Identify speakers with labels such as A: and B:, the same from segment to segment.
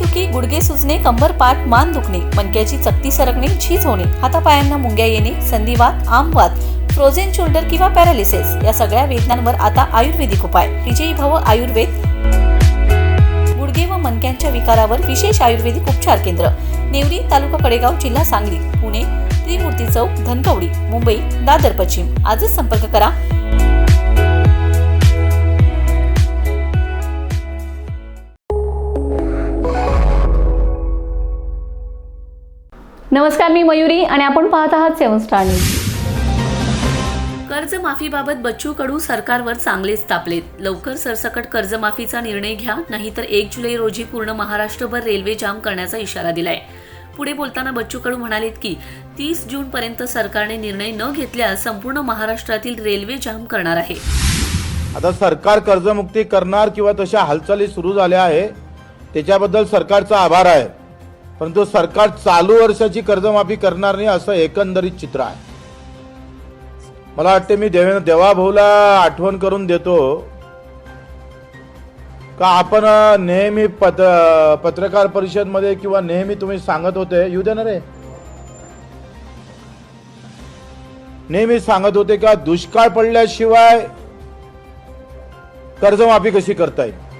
A: डोकेदुखी, गुडघे सुजणे, कंबर पाठ मान दुखणे, मणक्याची चकती सरकणे, झीज होणे, हातापायांना मुंग्या येणे, संधिवात, आमवात, फ्रोझन शोल्डर किंवा पॅरालिसिस या सगळ्या वेदनांवर आता आयुर्वेदिक उपाय. विजयी भव आयुर्वेद. गुडघे व मणक्यांच्या विकारावर विशेष आयुर्वेदिक उपचार केंद्र. नेवरी, तालुका कडेगाव, जिल्हा सांगली. पुणे त्रिमूर्ती चौक, धनकवडी. मुंबई दादर पश्चिम. आजच संपर्क करा.
B: नमस्कार, मी मयुरी आणि आपण पाहत आहात 7 स्टार न्यूज.
A: कर्जमाफीबाबत बच्चू कडू सरकारवर चांगलेच तापलेत. लवकर सरसकट कर्जमाफीचा निर्णय घ्या, नाहीतर 1 जुलै रोजी पूर्ण महाराष्ट्रभर रेल्वे जाम करण्याचा इशारा दिलाय. पुढे बोलताना बच्चू कडू म्हणालेत की 30 जूनपर्यंत सरकारने निर्णय न घेतल्यास संपूर्ण महाराष्ट्रातील रेल्वे जाम करणार आहे.
C: आता सरकार कर्जमुक्ती करणार किंवा तशा हालचाली सुरू झाल्या आहे त्याच्याबद्दल सरकारचा आभार आहे, परंतु सरकार चालू वर्षाची कर्जमाफी करणार नाही असं एकंदरीत चित्र आहे. मला वाटते मी देवाभाऊला आठवण करून देतो का आपण नेहमी पत्रकार परिषदमध्ये किंवा नेहमी तुम्ही सांगत होते, येऊ दे ना रे, नेहमी सांगत होते का दुष्काळ पडल्याशिवाय कर्जमाफी कशी करता येईल.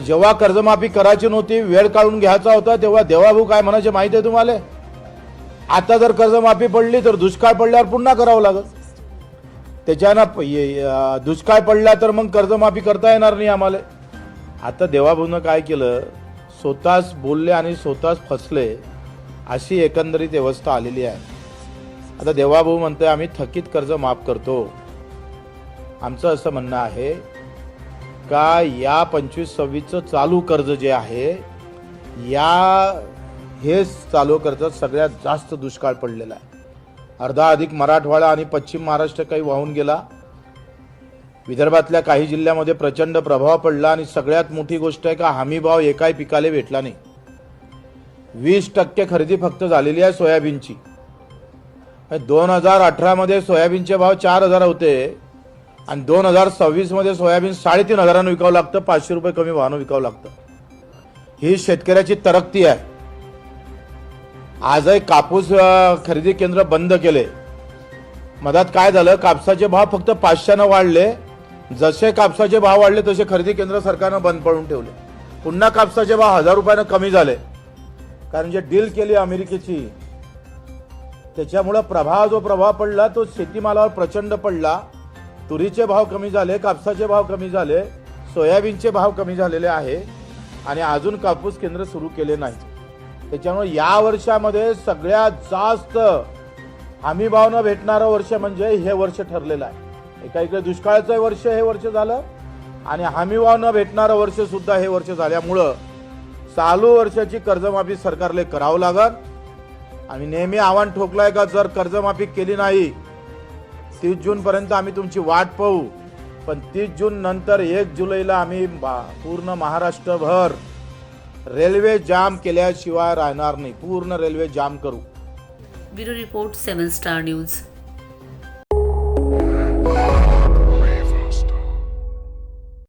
C: जेव्हा कर्जमाफी करायची नव्हती, वेळ काढून घ्यायचा होता, तेव्हा देवाभाऊ काय म्हणायचे माहिती आहे तुम्हाला? आता जर कर्जमाफी पडली तर दुष्काळ पडल्यावर पुन्हा करावं लागेल. त्याच्यानं दुष्काळ पडला तर मग कर्जमाफी करता येणार नाही आम्हाला. आता देवाभाऊनं काय केलं, स्वतःच बोलले आणि स्वतःच फसले, अशी एकंदरीत व्यवस्था आलेली आहे. आता देवाभाऊ म्हणतोय आम्ही थकीत कर्ज माफ करतो. आमचं असं म्हणणं आहे का या 25-26चं चालू कर्ज जे आहे, हे चालू कर्जात सगळ्यात जास्त दुष्काळ पडलेला आहे. अर्धा अधिक मराठवाडा आणि पश्चिम महाराष्ट्र काही वाहून गेला. विदर्भातल्या काही जिल्ह्यामध्ये प्रचंड प्रभाव पडला आणि सगळ्यात मोठी गोष्ट आहे का हमीभाव एकाही पिकाला भेटला नाही. 20% खरेदी फक्त झालेली आहे सोयाबीनची. 2018 मध्ये सोयाबीनचे भाव 4,000 होते आणि 2026 मध्ये सोयाबीन 3,500 विकावं लागतं, 500 रुपये कमी भावानं विकावं लागतं. ही शेतकऱ्याची तरक्ती आहे. आजही कापूस खरेदी केंद्र बंद केले. मधात काय झालं, कापसाचे भाव फक्त 500 वाढले. जसे कापसाचे भाव वाढले तसे खरेदी केंद्र सरकारनं बंद पडून ठेवले. पुन्हा कापसाचे भाव 1000 रुपयानं कमी झाले, कारण जे डील केली अमेरिकेची त्याच्यामुळे जो प्रभाव पडला तो शेतीमालावर प्रचंड पडला. तुरीचे भाव कमी झाले, कापसाचे भाव कमी झाले, सोयाबीनचे भाव कमी झालेले आहे आणि अजून कापूस केंद्र सुरू केले नाही. त्याच्यामुळे या वर्षामध्ये सगळ्यात जास्त हमी भाव न भेटणारं वर्ष म्हणजे हे वर्ष ठरलेलं आहे. एका इकडे दुष्काळाचं वर्ष हे वर्ष झालं आणि हमी भाव न भेटणारं वर्ष सुद्धा हे वर्ष झाल्यामुळं चालू वर्षाची कर्जमाफी सरकारला करावं लागल. आम्ही नेहमी आव्हान ठोकलंय का जर कर्जमाफी केली नाही 30 जून पर्यंत आम्ही तुमची वाट पाहू, पण 30 जून नंतर 1 जुलैला आम्ही पूर्ण महाराष्ट्रभर रेल्वे जाम केल्याशिवाय राहणार नाही. पूर्ण रेल्वे जाम करू.
A: Bureau report 7 star news.